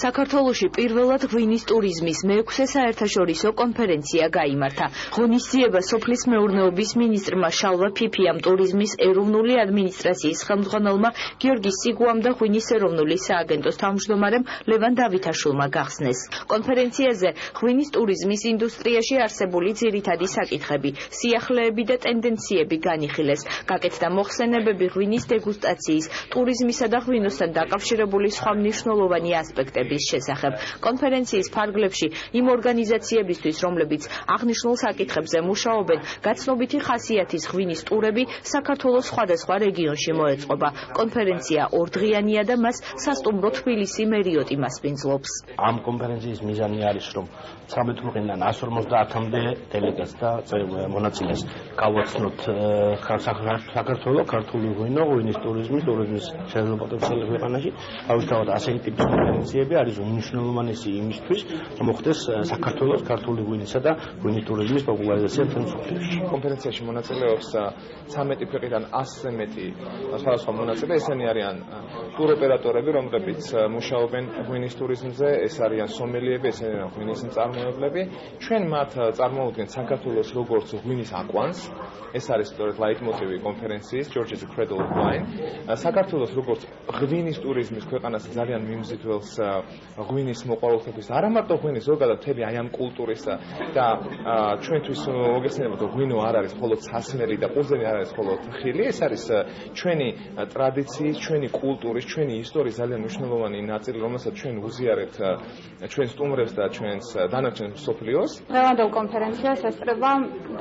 საქართველოში პირველად ღვინის ტურიზმის მე-6 საერთაშორისო კონფერენცია გაიმართა. ღონისძიება სოფლის მეურნეობის მინისტრმა შალვა ფიფიამ, ტურიზმის ეროვნული ადმინისტრაციის ხელმძღვანელმა გიორგი სიგუამ და ღვინის ეროვნული სააგენტოს თავმჯდომარემ ლევან დავითაშვილმა გახსნეს. კონფერენციაზე ღვინის ტურიზმის ინდუსტრიაში არსებული ძირითადი საკითხები, სიახლეები და ტენდენციები განიხილეს. გაკეთდა მოხსენებები ღვინის დეგუსტაციის, ტურიზმისა და ღვინოსთან დაკავშირებული სხვა მნიშვნელოვანი ასპექტების შესახებ. კონფერენციის ფარგლებში იმ ორგანიზაციებისთვის, რომლებიც აღნიშნულ საკითხებზე მუშაობენ, გაცნობიტი ხასიათის ღვინის ტურები საქართველოს სხვადასხვა რეგიონში მოეწყობა. კონფერენცია ორდღიანია და მას სასტუმრო თბილისი მერიოტი მასპინძლობს. ამ კონფერენციის მიზანი არის, რომ 13 დღიდან 150-მდე დელეგატს და მონაწილეს გავაცნოთ საქართველოს ქართული ღვინო, ღვინის ტურიზმის შეძლო პოტენციალი ქვეყანაში. თავისთავად ასეთი ტიპის კონფერენციები არის უმნიშვნელოვანესი იმისთვის, რომ მოხდეს საქართველოს ქართული ღვინისა და ღვინის ტურიზმის პოპულარიზაცია მთელ მსოფლიოში. კონფერენციაში მონაწილეობს 13 ქვეყნიდან 100-ზე მეტი სხვადასხვა მონაწილე. ესენი არიან ტუროპერატორები, რომლებიც მუშაობენ ღვინის ტურიზმზე, ეს არიან სომელიები, ესენი არიან ღვინის მწარმოებლები. ჩვენ მათ წარმოვუდგენთ საქართველოს როგორც ღვინის აკვანს. ეს არის სწორედ ლაიტმოტივი კონფერენციის Georgia's Cradle of Wine. საქართველოს როგორც ღვინის ტურიზმის ქვეყანას ძალიან მიმზიდველს ღვინის მოყვარულთათვის, არა მარტო ღვინის, ზოგადად მთელი აი ამ კულტურისა და ჩვენთვის მოგესწრებათ, რომ ღვინო არ არის მხოლოდ სასმელი და ყურძენი არ არის მხოლოდ ხილი, ეს არის ჩვენი ტრადიციის, ჩვენი კულტურის, ჩვენი ისტორიის ძალიან მნიშვნელოვანი ნაწილი, რომელსაც ჩვენ უზიარებთ ჩვენ სტუმრებს და ჩვენს დანარჩენ მსოფლიოს. დღევანდელ კონფერენციას ესწრება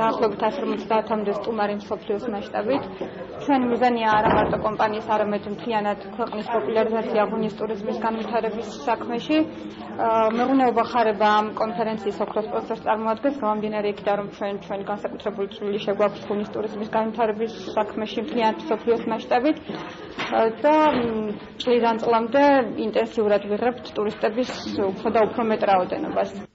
დაახლოებით 150-მდე სტუმარი მსოფლიოს მასშტაბით. ჩვენი მიზანია არა მარტო კომპანიის, არამედ მთლიანად ქვეყნის პოპულარიზაცია ღვინის ტურიზმის განვითარების საქმეში. მეღვინეობა ხარება ამ კონფერენციის ოქროს პროცესს წარმოადგენს, გამომდინარე იქიდან, რომ ჩვენ განსაკუთრებული წვლილი შეგვაქვს ღვინის ტურიზმის განვითარების საქმეში მთლიანად მსოფლიოს მასშტაბით და წლიდან წლამდე ინტენსიურად ვიღებთ ტურისტების უფრო და უფრო მეტ რაოდენობას.